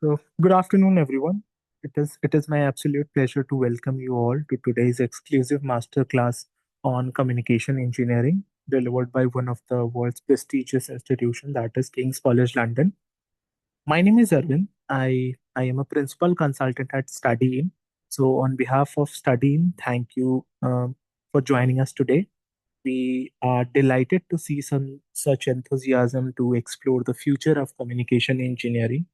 So, good afternoon, everyone. It is my absolute pleasure to welcome you all to today's exclusive masterclass on communication engineering, delivered by one of the world's prestigious institutions, that is King's College London. My name is Arvind. I am a principal consultant at Studying. So, on behalf of Studying, thank you for joining us today. We are delighted to see some such enthusiasm to explore the future of communication engineering.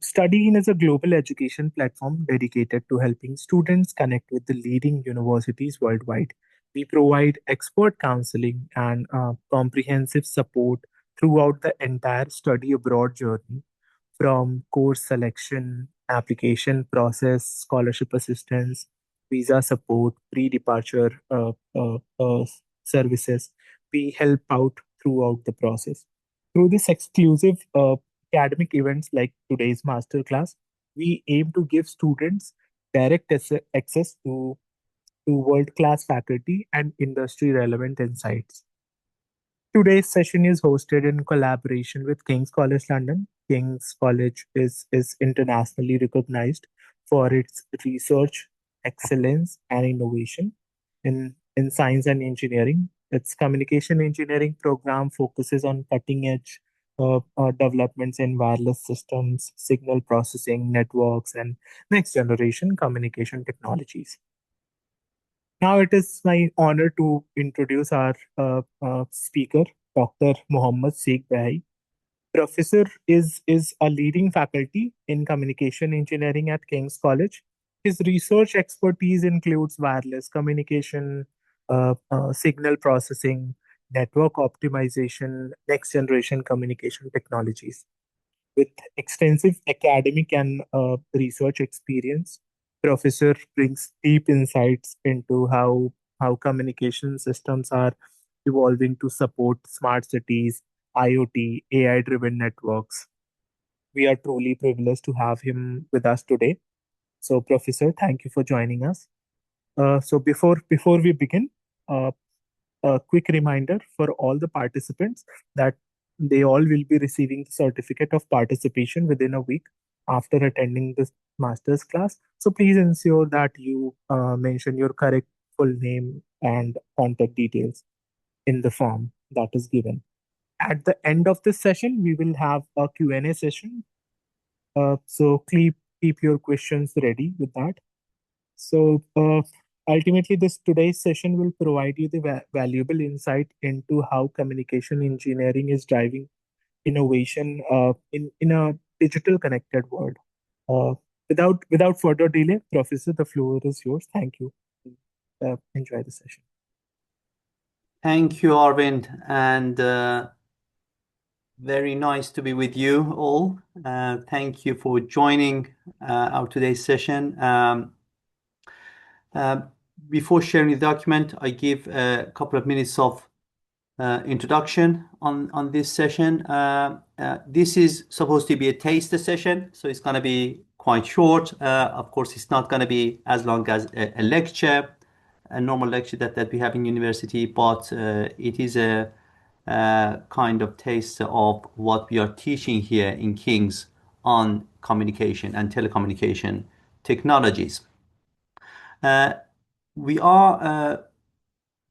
Studying is a global education platform dedicated to helping students connect with the leading universities worldwide. We provide expert counseling and comprehensive support throughout the entire study abroad journey, from course selection, application process, scholarship assistance, visa support, pre-departure services. We help out throughout the process. Through this exclusive academic events like today's masterclass, we aim to give students direct access to world-class faculty and industry-relevant insights. Today's session is hosted in collaboration with King's College London. King's College is internationally recognized for its research, excellence, and innovation in science and engineering. Its communication engineering program focuses on cutting edge developments in wireless systems, signal processing, networks, and next generation communication technologies. Now it is my honor to introduce our speaker, Dr. Mohammad Sheikh Bahai. Professor is a leading faculty in communication engineering at King's College. His research expertise includes wireless communication, signal processing, network optimization, next generation communication technologies. With extensive academic and research experience, Professor brings deep insights into how communication systems are evolving to support smart cities, IoT, AI-driven networks. We are truly privileged to have him with us today. So, Professor, thank you for joining us. So before we begin, uh, a quick reminder for all the participants that they all will be receiving the certificate of participation within a week after attending this master's class. So please ensure that you mention your correct full name and contact details in the form that is given. At the end of this session, we will have a Q&A session. So keep your questions ready with that. So ultimately, this today's session will provide you the valuable insight into how communication engineering is driving innovation in a digital connected world. Uh, without further delay, Professor, the floor is yours. Thank you. Enjoy the session. Thank you, Arvind, and very nice to be with you all. Thank you for joining our today's session. Uh, Before sharing the document, I give a couple of minutes of introduction on this session. This is supposed to be a taster session, so it's going to be quite short. Of course, it's not going to be as long as a lecture, a normal lecture that we have in university, but it is a kind of taster of what we are teaching here in King's on communication and telecommunication technologies. We are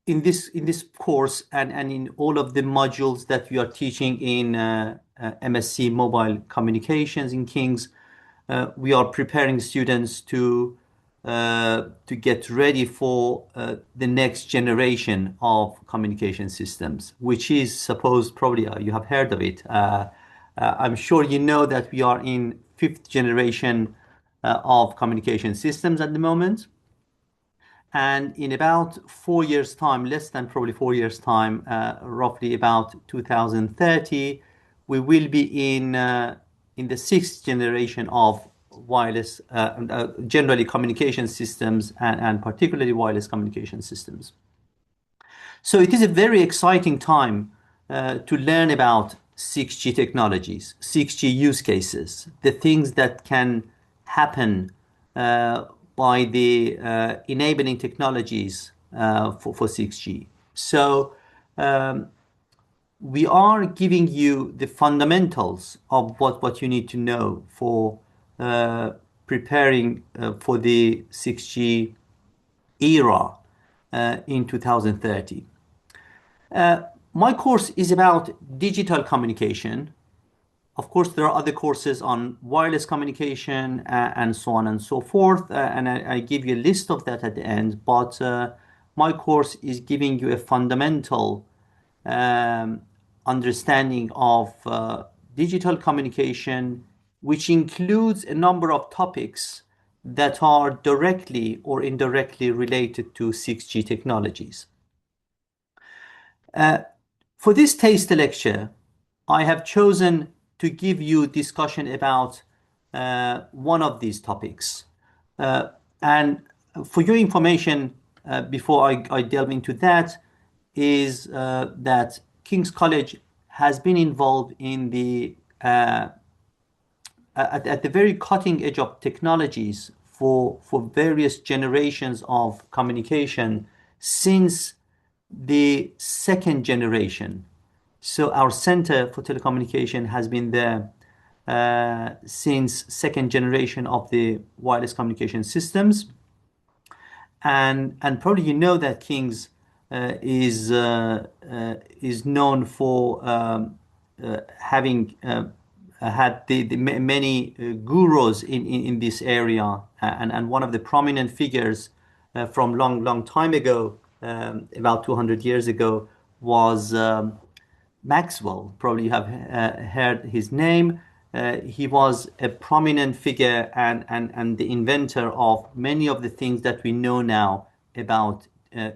in this course and in all of the modules that we are teaching in MSc Mobile Communications in King's, we are preparing students to get ready for the next generation of communication systems, which is supposed probably you have heard of it. I'm sure you know that we are in fifth generation of communication systems at the moment. And in about 4 years' time, less than probably 4 years' time, roughly about 2030, we will be in the sixth generation of wireless, generally communication systems, and particularly wireless communication systems. So it is a very exciting time to learn about 6G technologies, 6G use cases, the things that can happen by the enabling technologies for 6G. So we are giving you the fundamentals of what you need to know for uh, preparing for the 6G era in 2030. My course is about digital communication. Of course, there are other courses on wireless communication and so on and so forth, and I give you a list of that at the end. But my course is giving you a fundamental um, understanding of digital communication, which includes a number of topics that are directly or indirectly related to 6G technologies. For this taste lecture, I have chosen to give you discussion about one of these topics. And for your information, before I delve into that, is that King's College has been involved in at the very cutting edge of technologies for various generations of communication since the second generation. So our Center for Telecommunication has been there since second generation of the wireless communication systems, and probably you know that King's is known for having had the many gurus in this area, and one of the prominent figures from long time ago, about 200 years ago, was Maxwell. Probably you have heard his name. He was a prominent figure and the inventor of many of the things that we know now about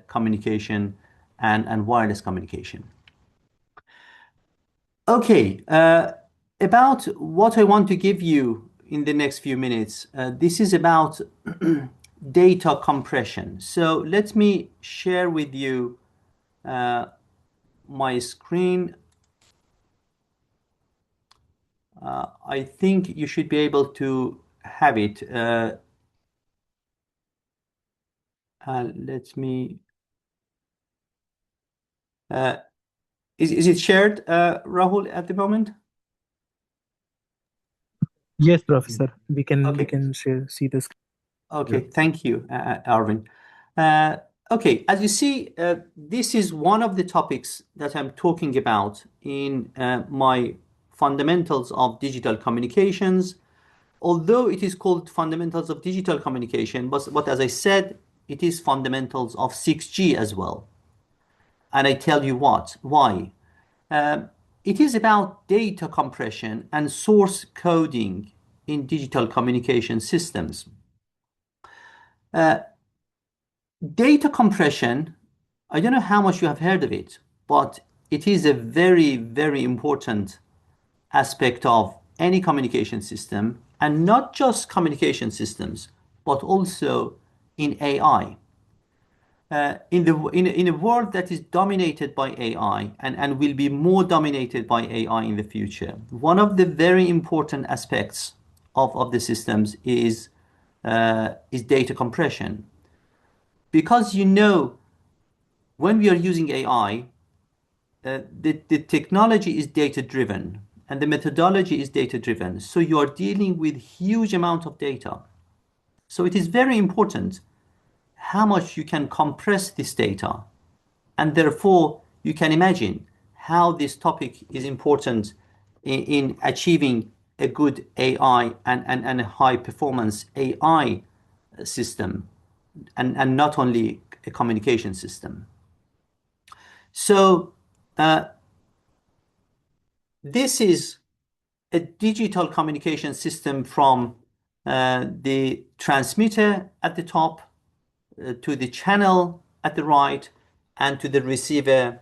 communication and wireless communication. Okay, about what I want to give you in the next few minutes. This is about data compression. So let me share with you my screen. I think you should be able to have it. Let me. Uh, is it shared, Rahul, at the moment? Yes, Professor. We Okay. can share see the screen. Okay. Thank you, Arvin. Uh, okay. As you see, this is one of the topics that I'm talking about in my fundamentals of digital communications. Although it is called fundamentals of digital communication, but as I said, it is fundamentals of 6G as well. And I tell you what, why? Um, it is about data compression and source coding in digital communication systems. Data compression, I don't know how much you have heard of it, but it is a very important aspect of any communication system, and not just communication systems, but also in AI. In a world that is dominated by AI and will be more dominated by AI in the future, one of the very important aspects of the systems is data compression. Because when we are using AI, the technology is data driven and the methodology is data driven. So you are dealing with huge amount of data. So it is very important how much you can compress this data. And therefore, you can imagine how this topic is important in achieving a good AI and a high performance AI system, and not only a communication system. So, this is a digital communication system from the transmitter at the top to the channel at the right and to the receiver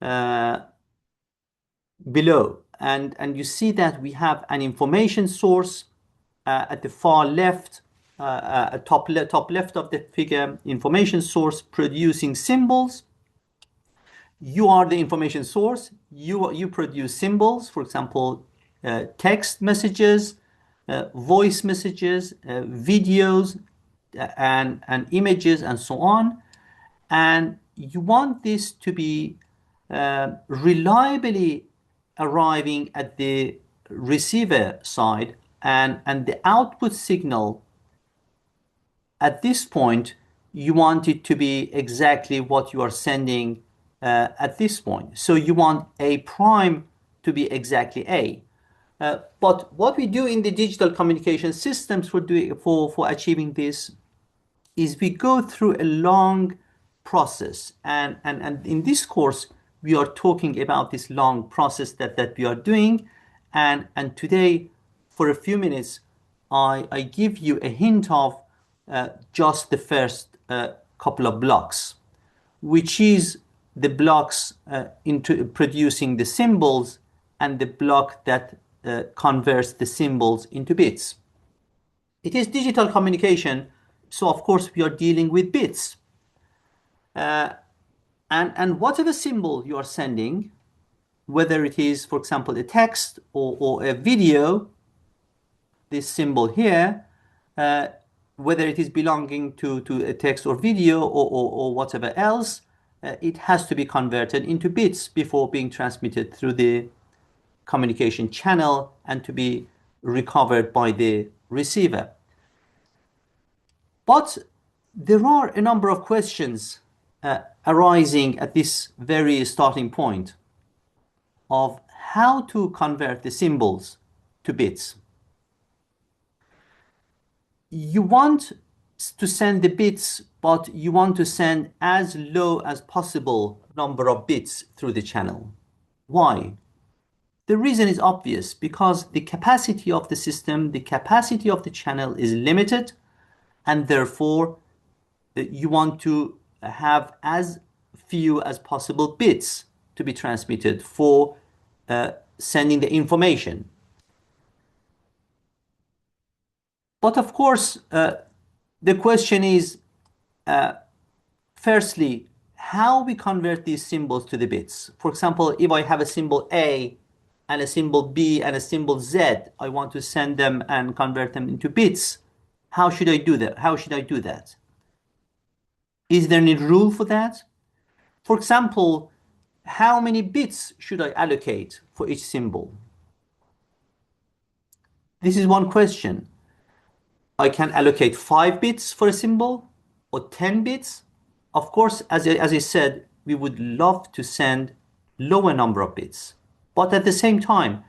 uh, below. And you see that we have an information source at the far left, top left of the figure, information source producing symbols. You are the information source. You produce symbols, for example, text messages, voice messages, videos, and images, and so on. And you want this to be reliably arriving at the receiver side, and the output signal at this point, you want it to be exactly what you are sending at this point. So you want A prime to be exactly A. But what we do in the digital communication systems for achieving this is we go through a long process. And in this course, we are talking about this long process that we are doing. And today, for a few minutes, I give you a hint of just the first couple of blocks, which is the blocks into producing the symbols and the block that converts the symbols into bits. It is digital communication, so of course we are dealing with bits. And whatever symbol you are sending, whether it is, for example, a text or a video, this symbol here, uh, whether it is belonging to a text or video or whatever else, it has to be converted into bits before being transmitted through the communication channel and to be recovered by the receiver. But there are a number of questions arising at this very starting point of how to convert the symbols to bits. You want to send the bits, but you want to send as low as possible number of bits through the channel. Why? The reason is obvious, because the capacity of the system, the capacity of the channel is limited, and therefore you want to have as few as possible bits to be transmitted for sending the information. But of course, the question is, firstly, how we convert these symbols to the bits. For example, if I have a symbol A and a symbol B and a symbol Z, I want to send them and convert them into bits. How should I do that? How should I do that? Is there any rule for that? For example, how many bits should I allocate for each symbol? This is one question. I can allocate 5 bits for a symbol or 10 bits. Of course, as I said, we would love to send lower number of bits. But at the same time,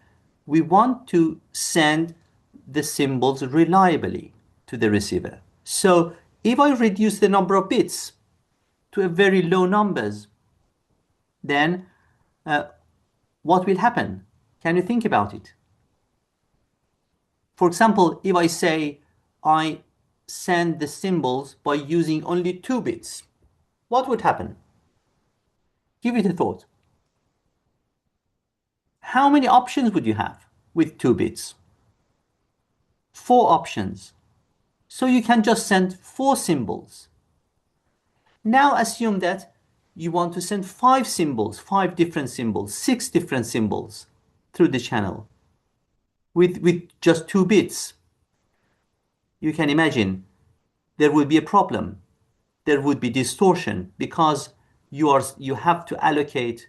we want to send the symbols reliably to the receiver. So if I reduce the number of bits to a very low numbers, then what will happen? Can you think about it? For example, if I say I send the symbols by using only 2 bits, what would happen? Give it a thought. How many options would you have with 2 bits? 4 options. So you can just send 4 symbols. Now assume that you want to send 5 symbols, 5 different symbols, 6 different symbols through the channel with just 2 bits. You can imagine there would be a problem. There would be distortion because you have to allocate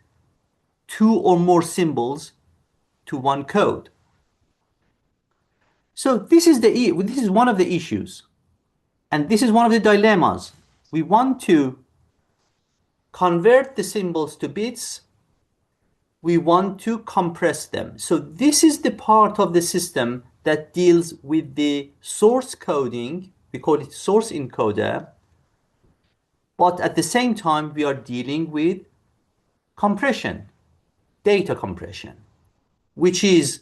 2 or more symbols to one code. So this is one of the issues, and this is one of the dilemmas. We want to convert the symbols to bits. We want to compress them. So this is the part of the system that deals with the source coding. We call it source encoder. But at the same time, we are dealing with compression, data compression, which is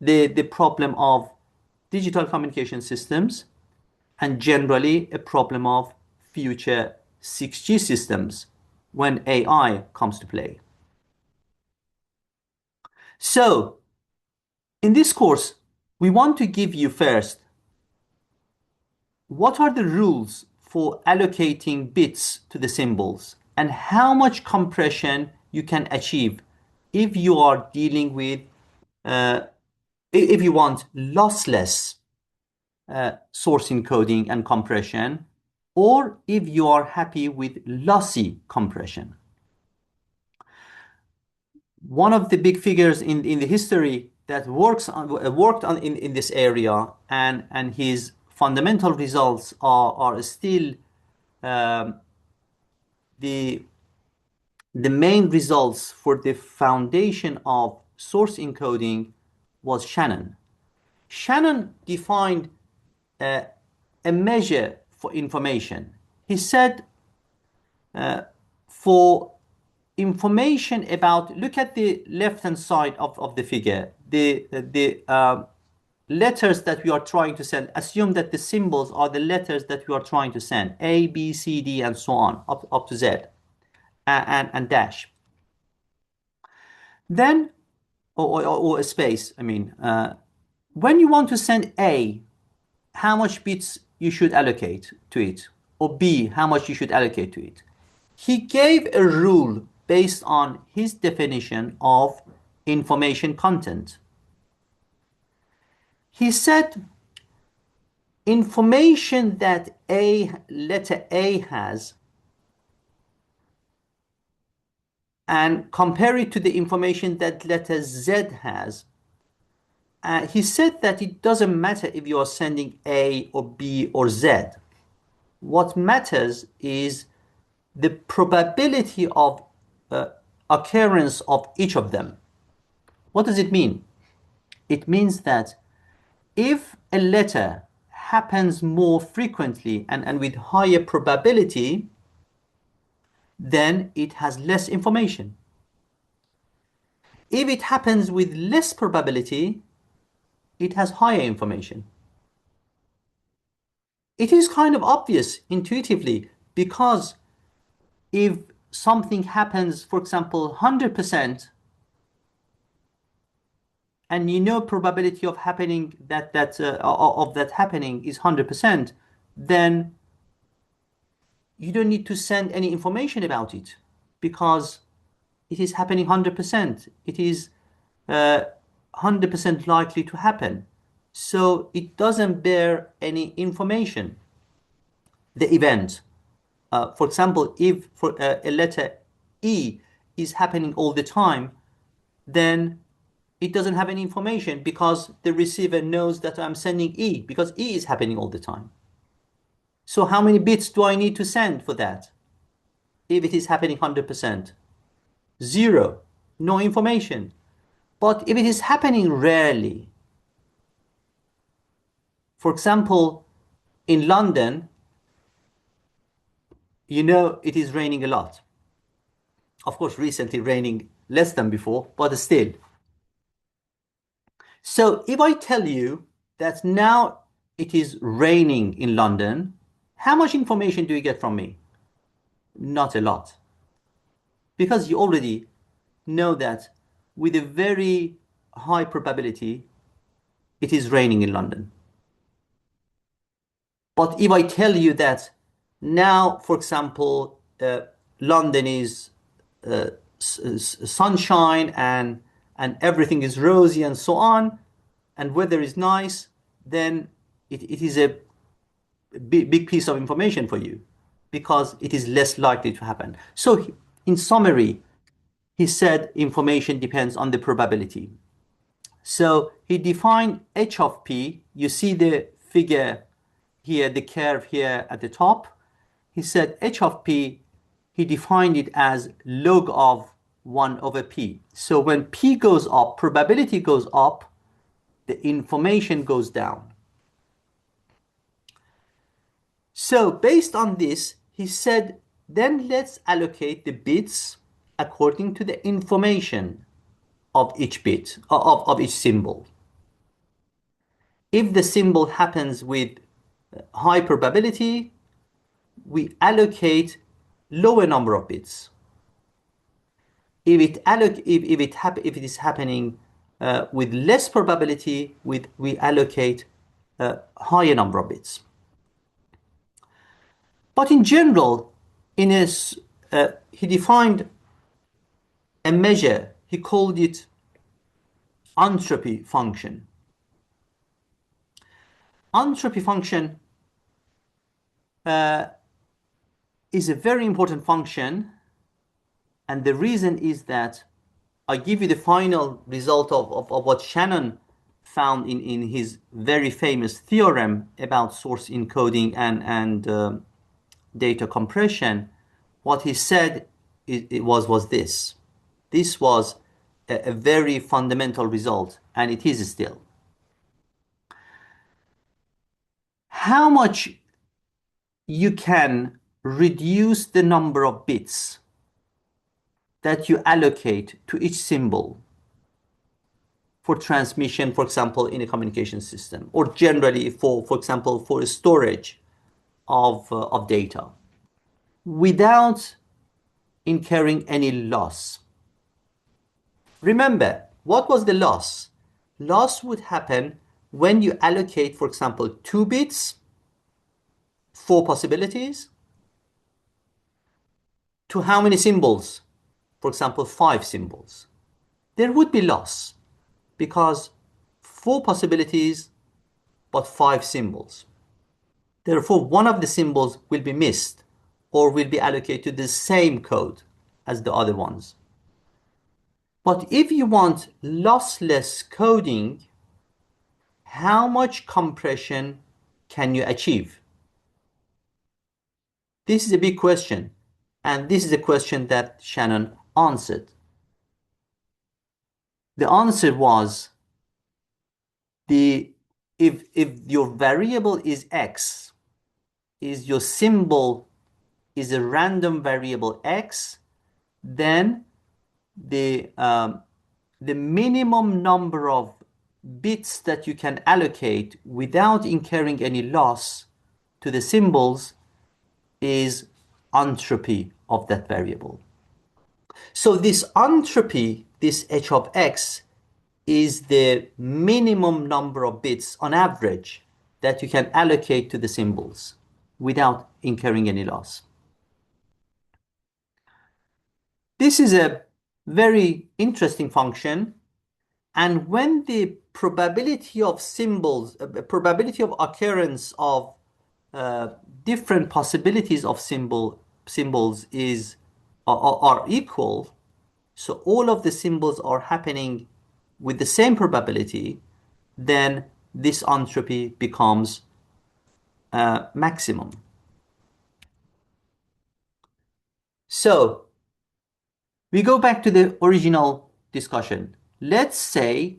the problem of digital communication systems and generally a problem of future 6G systems when AI comes to play. So, in this course, we want to give you first what are the rules for allocating bits to the symbols and how much compression you can achieve if you are dealing with, if you want lossless source encoding and compression, or if you are happy with lossy compression. one of the big figures in the history that worked on in this area, and his fundamental results are still um, the the main results for the foundation of source encoding was Shannon. Shannon defined uh, a measure for information. He said for information about, look at the left hand side of the figure, the letters that we are trying to send, assume that the symbols are the letters that we are trying to send, A, B, C, D, and so on, up to Z, and dash. Then, or a space, I mean, when you want to send A, how much bits you should allocate to it, or B, how much you should allocate to it. He gave a rule based on his definition of information content. He said information that letter A has, and compare it to the information that letter Z has. He said that it doesn't matter if you are sending A or B or Z. What matters is the probability of occurrence of each of them. What does it mean? It means that if a letter happens more frequently and with higher probability, then it has less information. If it happens with less probability, it has higher information. It is kind of obvious intuitively, because if something happens, for example, 100%, and you know probability of happening of that happening is 100%, then you don't need to send any information about it, because it is happening 100%. It is 100% likely to happen. So it doesn't bear any information, the event. For example, if for a letter E is happening all the time, then it doesn't have any information, because the receiver knows that I'm sending E, because E is happening all the time. So how many bits do I need to send for that if it is happening 100%? Zero, no information. But if it is happening rarely, for example, in London, you know it is raining a lot. Of course, recently raining less than before, but still. So if I tell you that now it is raining in London, how much information do you get from me? Not a lot. Because you already know that with a very high probability, it is raining in London. But if I tell you that now, for example, London is sunshine, and everything is rosy and so on, and weather is nice, then it is a big piece of information for you, because it is less likely to happen. So in summary, he said information depends on the probability. So he defined h of p. You see the figure here, the curve here at the top. He said h of p, he defined it as log of 1 over p. So when p goes up, probability goes up, the information goes down. So based on this, he said, then let's allocate the bits according to the information of each bit, of each symbol. If the symbol happens with high probability, we allocate lower number of bits. If it is happening with less probability, we allocate a higher number of bits. But in general, he defined a measure. He called it entropy function. Entropy function is a very important function, and the reason is that I give you the final result of what Shannon found in his very famous theorem about source encoding and data compression. What he said was this. This was a very fundamental result, and it is still. How much you can reduce the number of bits that you allocate to each symbol for transmission, for example, in a communication system, or generally for example, for storage of data without incurring any loss. Remember, what was the loss? Loss would happen when you allocate, for example, 2 bits, 4 possibilities, to how many symbols? For example, 5 symbols. There would be loss because 4 possibilities but 5 symbols. Therefore, one of the symbols will be missed or will be allocated to the same code as the other ones. But if you want lossless coding, how much compression can you achieve? This is a big question, and this is a question that Shannon answered. The answer was if your variable is x, is your symbol is a random variable x, then the minimum number of bits that you can allocate without incurring any loss to the symbols is entropy of that variable. So this entropy, this h of x, is the minimum number of bits on average that you can allocate to the symbols without incurring any loss. This is a very interesting function, and when the probability of symbols, probability of occurrence of different possibilities of symbols are equal, so all of the symbols are happening with the same probability, then this entropy becomes maximum. So we go back to the original discussion. Let's say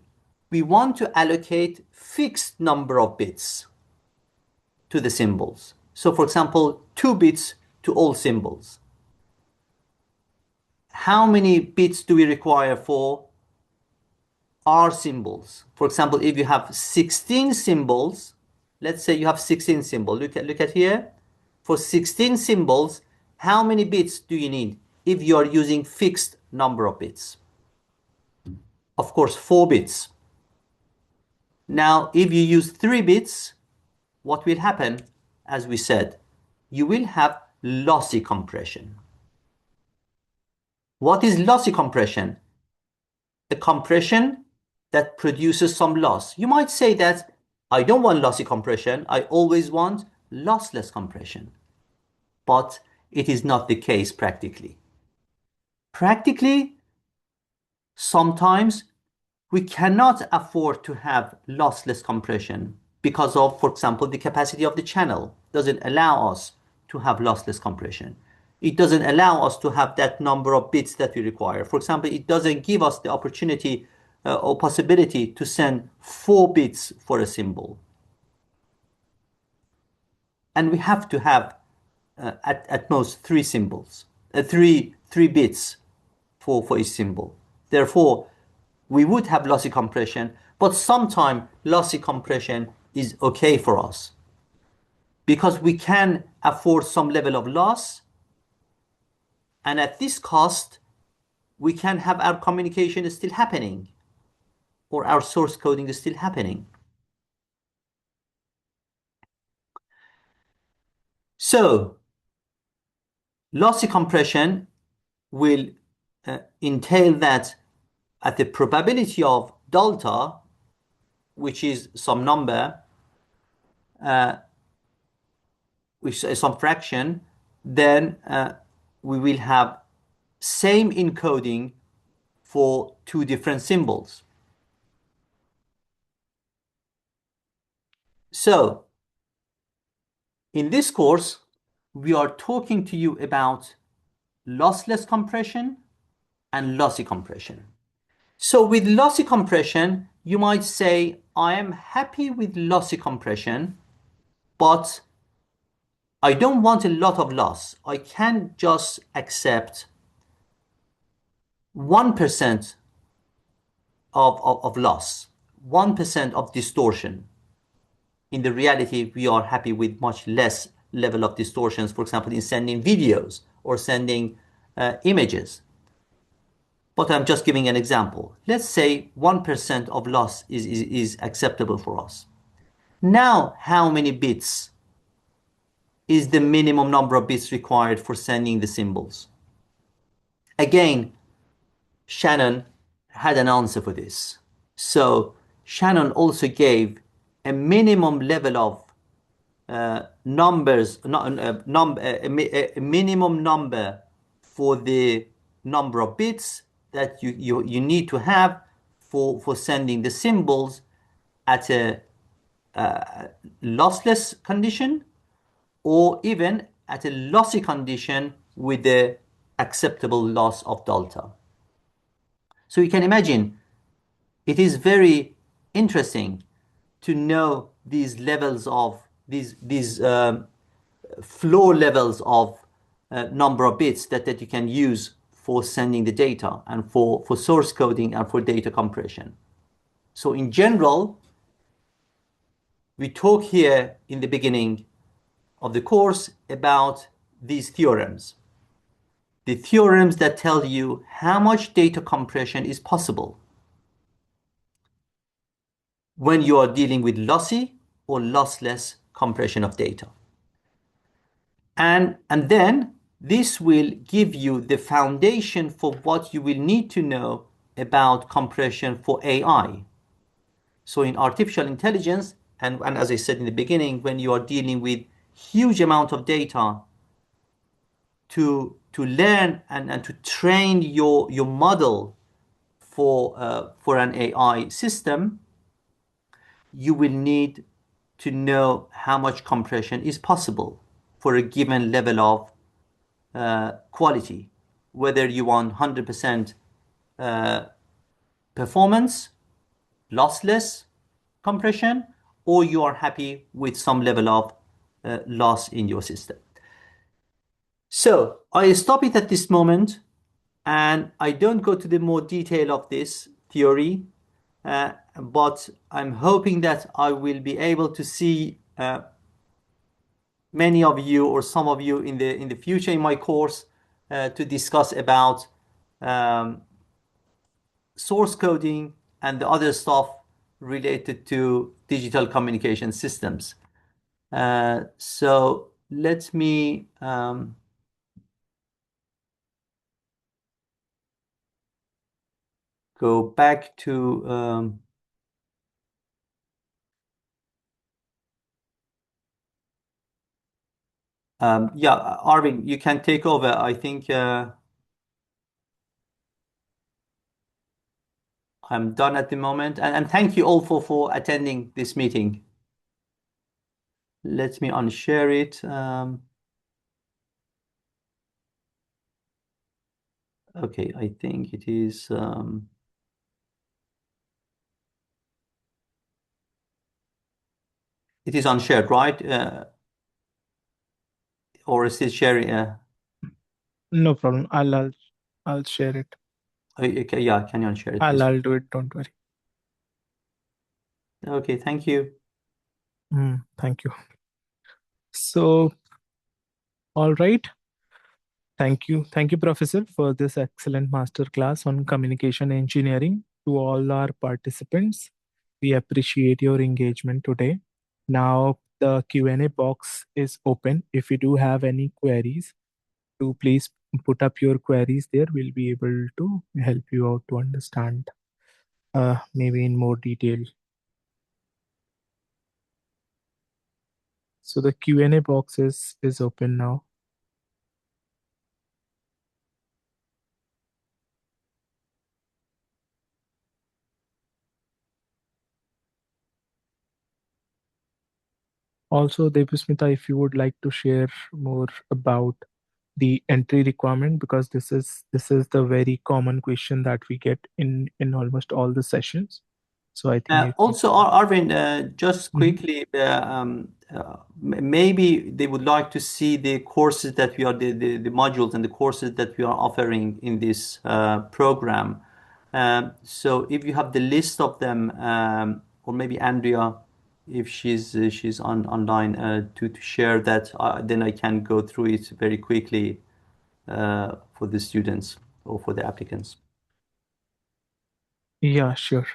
we want to allocate fixed number of bits to the symbols. So for example, 2 bits to all symbols. How many bits do we require for R symbols? For example, if you have 16 symbols, let's say you have 16 symbols. Look at here. For 16 symbols, how many bits do you need if you are using fixed number of bits? Of course, 4 bits. Now, if you use 3 bits, what will happen? As we said, you will have lossy compression. What is lossy compression? A compression that produces some loss. You might say that I don't want lossy compression, I always want lossless compression. But it is not the case practically. Practically, sometimes we cannot afford to have lossless compression because of, for example, the capacity of the channel doesn't allow us to have lossless compression. It doesn't allow us to have that number of bits that we require. For example, it doesn't give us the opportunity or possibility to send 4 bits for a symbol. And we have to have at most 3 symbols, 3 bits for each symbol. Therefore, we would have lossy compression, but sometimes lossy compression is okay for us because we can afford some level of loss, and at this cost, we can have our communication still happening or our source coding is still happening. So, lossy compression will entail that at the probability of delta, which is some number, which is some fraction, then we will have same encoding for two different symbols. So in this course, we are talking to you about lossless compression and lossy compression. So with lossy compression, you might say, I am happy with lossy compression, but I don't want a lot of loss. I can just accept 1% of loss, 1% of distortion. In the reality, we are happy with much less level of distortions, for example, in sending videos or sending images. But I'm just giving an example. Let's say 1% of loss is acceptable for us. Now, how many bits is the minimum number of bits required for sending the symbols? Again, Shannon had an answer for this. So Shannon also gave a minimum level of numbers, a minimum number for the number of bits that you need to have for sending the symbols at a lossless condition, or even at a lossy condition with the acceptable loss of delta. So you can imagine it is very interesting to know these levels of these floor levels of number of bits that you can use for sending the data and for source coding and for data compression. So in general, we talk here in the beginning of the course about these theorems. The theorems that tell you how much data compression is possible when you are dealing with lossy or lossless compression of data. And then this will give you the foundation for what you will need to know about compression for AI. So in artificial intelligence, and as I said in the beginning, when you are dealing with huge amount of data to learn and to train your model for an AI system, you will need to know how much compression is possible for a given level of quality, whether you want 100% performance, lossless compression, or you are happy with some level of loss in your system. So I stop it at this moment, and I don't go to the more detail of this theory, but I'm hoping that I will be able to see many of you or some of you in the future in my course to discuss about source coding and the other stuff related to digital communication systems. So let me go back to yeah, Arvin, you can take over. I think I'm done at the moment. And thank you all for attending this meeting. Let me unshare it. Okay, I think it is. It is unshared, right? Or is it sharing? No problem. I'll share it. Okay, yeah, can you unshare it, please? I'll do it. Don't worry. Okay, thank you. Thank you. So, all right. Thank you, Professor, for this excellent masterclass on communication engineering. To all our participants, we appreciate your engagement today. Now, the Q&A box is open. If you do have any queries, to please put up your queries there. We'll be able to help you out to understand maybe in more detail. So the Q&A box is open now. Also, Devasmita, if you would like to share more about the entry requirement, because this is the very common question that we get in almost all the sessions. So I think if you Also, can. Arvind, just Mhm. quickly, maybe they would like to see the courses that we are, the modules and the courses that we are offering in this program. So if you have the list of them, or maybe Andrea, if she's online to share that, then I can go through it very quickly for the students or for the applicants. Yeah, sure.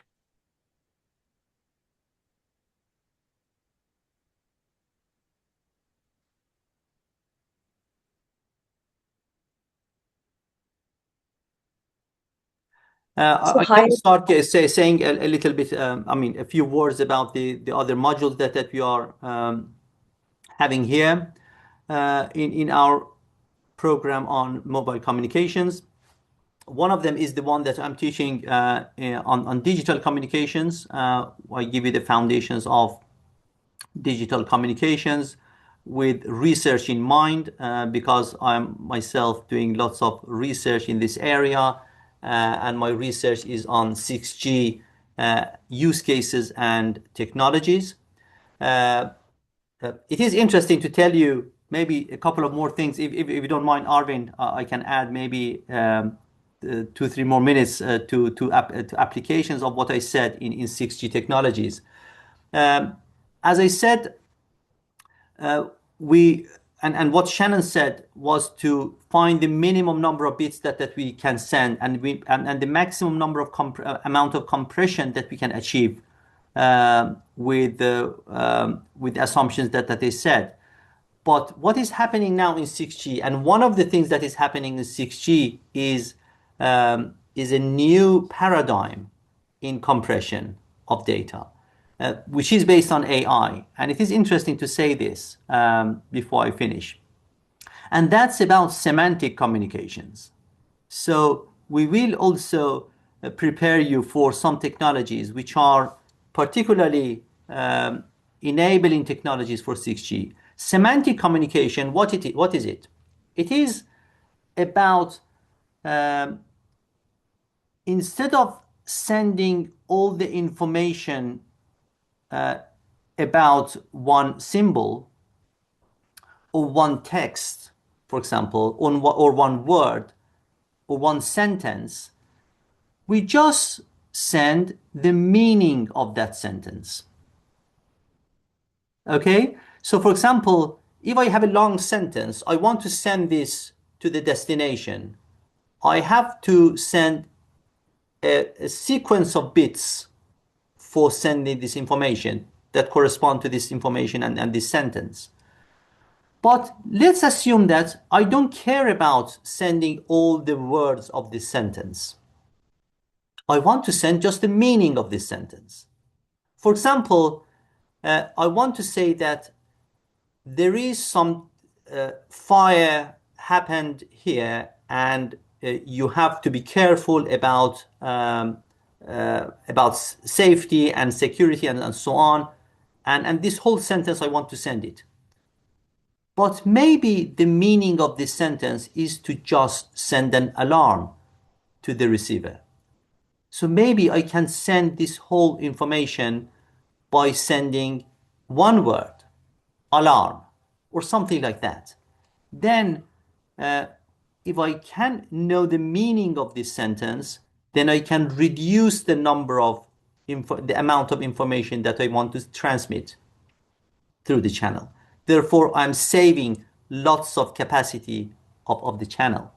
So I hi, can start saying a little bit, I mean, a few words about the other modules that we are having here in our program on mobile communications. One of them is the one that I'm teaching on digital communications. I give you the foundations of digital communications with research in mind because I'm myself doing lots of research in this area and my research is on 6G use cases and technologies. Uh, it is interesting to tell you maybe a couple of more things. If you don't mind, Arvin, I can add maybe 2, 3 more minutes to applications of what I said in 6G technologies. Um, as I said, we and what Shannon said was to find the minimum number of bits that we can send and the maximum number of amount of compression that we can achieve with the assumptions that they said. But what is happening now in 6G, and one of the things that is happening in 6G is a new paradigm in compression of data, which is based on AI. And it is interesting to say this before I finish. And that's about semantic communications. So we will also prepare you for some technologies which are particularly enabling technologies for 6G. Semantic communication, what is it? It is about um, instead of sending all the information about one symbol or one text, for example, or one word or one sentence, we just send the meaning of that sentence. Okay? So, for example, if I have a long sentence, I want to send this to the destination. I have to send a sequence of bits for sending this information that correspond to this information and this sentence. But let's assume that I don't care about sending all the words of this sentence. I want to send just the meaning of this sentence. For example, I want to say that there is some fire happened here, and you have to be careful about safety and security and so on. And this whole sentence, I want to send it. But maybe the meaning of this sentence is to just send an alarm to the receiver. So maybe I can send this whole information by sending one word, alarm, or something like that. Then, uh, if I can know the meaning of this sentence, then I can reduce the number of the amount of information that I want to transmit through the channel. Therefore, I'm saving lots of capacity of the channel.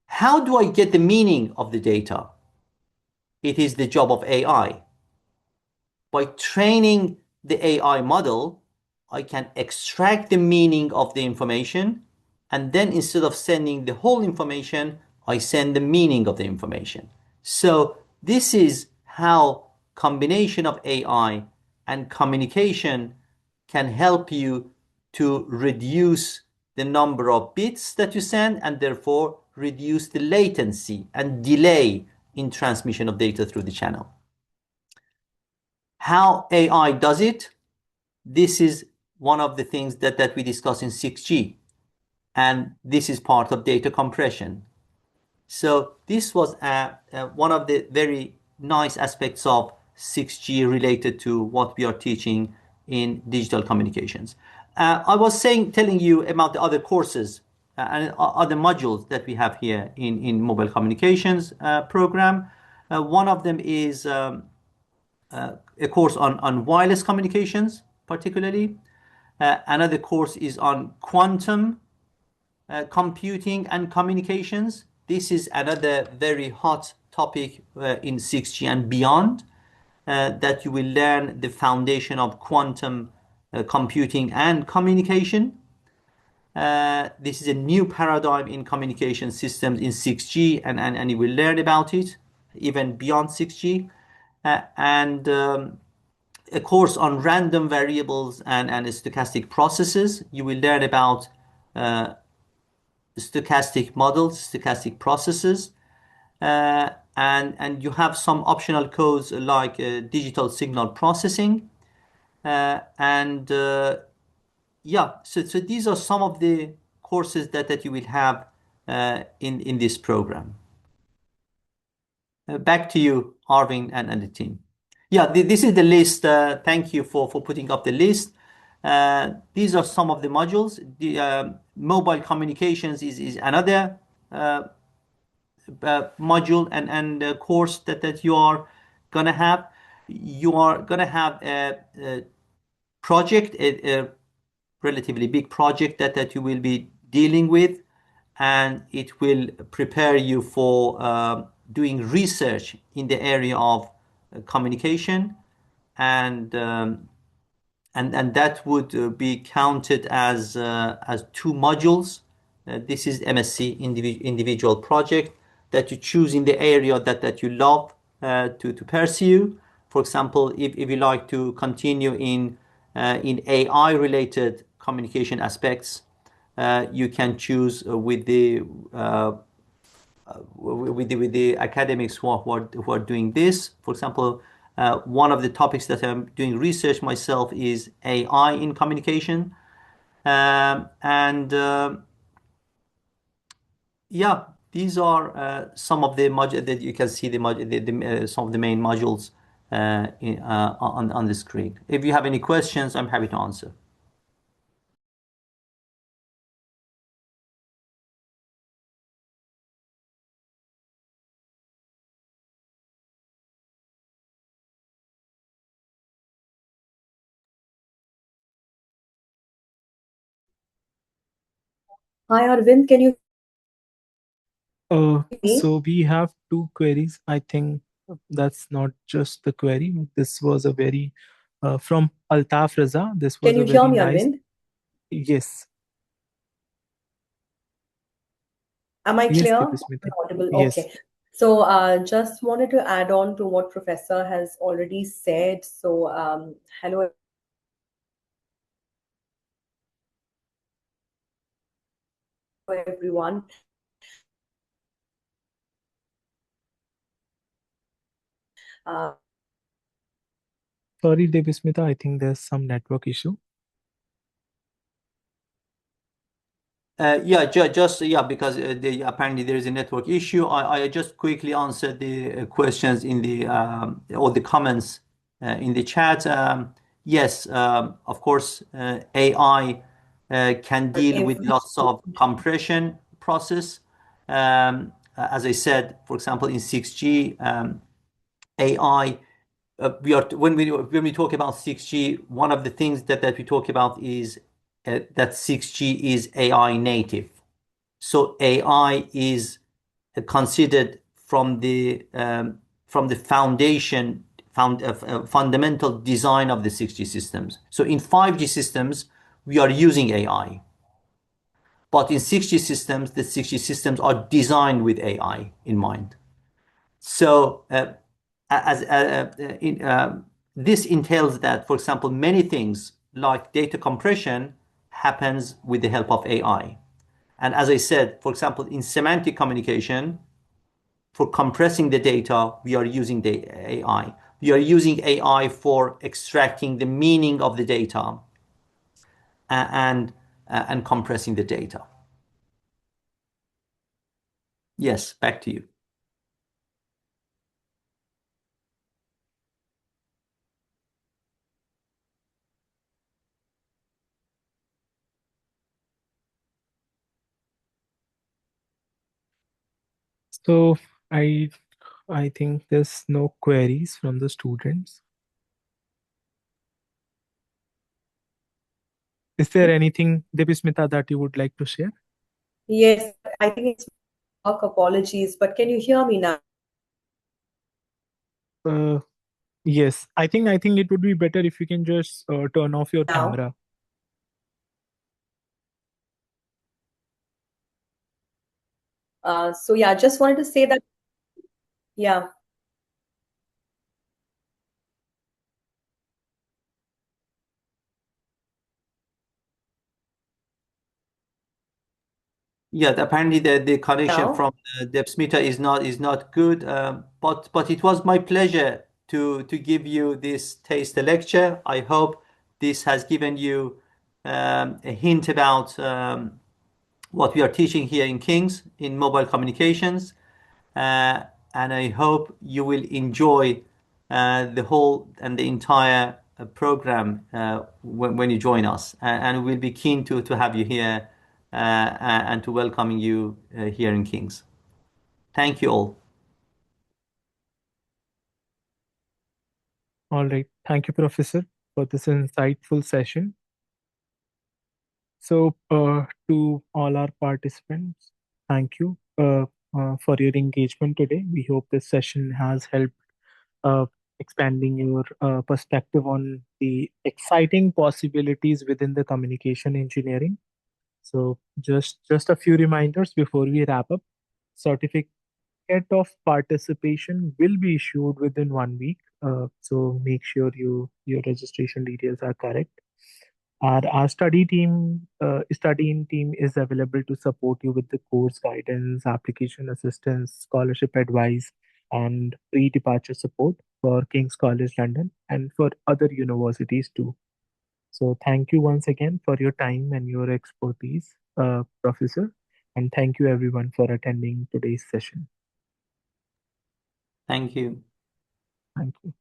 How do I get the meaning of the data? It is the job of AI. By training the AI model, I can extract the meaning of the information, and then instead of sending the whole information, I send the meaning of the information. So this is how combination of AI and communication can help you to reduce the number of bits that you send and therefore reduce the latency and delay in transmission of data through the channel. How AI does it? this is one of the things that we discuss in 6G, and this is part of data compression. So this was one of the very nice aspects of 6G related to what we are teaching in digital communications. I was telling you about the other courses and other modules that we have here in mobile communications program. One of them is a course on wireless communications, particularly. Another course is on quantum computing and communications. This is another very hot topic in 6G and beyond, that you will learn the foundation of quantum computing and communication. This is a new paradigm in communication systems in 6G, and you will learn about it even beyond 6G. And A course on random variables and stochastic processes. You will learn about stochastic models, stochastic processes, and you have some optional codes like digital signal processing, and yeah. So these are some of the courses that you will have in this program. Back to you, Arvin, and the team. Yeah, this is the list. Thank you for putting up the list. These are some of the modules. The mobile communications is another module and course that you are gonna have. You are gonna have a project, a relatively big project that you will be dealing with, and it will prepare you for doing research in the area of communication, and and that would be counted as two modules. This is MSc individual project that you choose in the area that you love to pursue. For example, if you like to continue in AI related communication aspects, you can choose with the academics who are doing this. For example, one of the topics that I'm doing research myself is AI in communication, and yeah, these are some of the modules that you can see some of the main modules on the screen. If you have any questions, I'm happy to answer. Hi, Arvind, can you hear me? So we have two queries. I think that's not just the query. This was a very from Altaf Raza. This was Can a you hear very me, nice. Arvind? Yes, Am I yes, clear? Am I Deepasmita. audible? Yes. Okay. So, just wanted to add on to what Professor has already said. So, hello, everyone. Uh, Sorry, Deepasmita. I think there's some network issue. Yeah, just yeah, because apparently there is a network issue. I just quickly answered the questions in the or the comments in the chat. Yes, of course, AI can deal with if lots of compression process. As I said, for example, in 6G, AI, we are when we talk about 6G, one of the things that we talk about is that 6G is AI native. So AI is considered from the fundamental design of the 6G systems. So in 5G systems, we are using AI, but in 6G systems, the 6G systems are designed with AI in mind. So as in, this entails that, for example, many things like data compression happens with the help of AI. And as I said, for example, in semantic communication, for compressing the data, we are using the AI. we are using AI for extracting the meaning of the data and and compressing the data. Yes, back to you. So I I think there's no queries from the students. Is there anything, Devismita, that you would like to share? Yes, I think it's work. Apologies, but can you hear me now? Uh, yes, I think it would be better if you can just turn off your Now, camera. so yeah, just wanted to say that, yeah. Yeah, apparently the connection Now. from Debsmita is not good. But it was my pleasure to give you this taster lecture. I hope this has given you a hint about what we are teaching here in King's in mobile communications. Uh, and I hope you will enjoy the whole and the entire program when you join us. And we'll be keen to have you here and to welcoming you here in Kings. Thank you all. All right. Thank you, Professor, for this insightful session. So, to all our participants, thank you for your engagement today. We hope this session has helped uh, expanding your perspective on the exciting possibilities within the communication engineering. So, just a few reminders before we wrap up. Certificate of participation will be issued within 1 week. So make sure your registration details are correct. Our studying team is available to support you with the course guidance, application assistance, scholarship advice, and pre-departure support for King's College London and for other universities too. So thank you once again for your time and your expertise, Professor, and thank you everyone for attending today's session. Thank you. Thank you.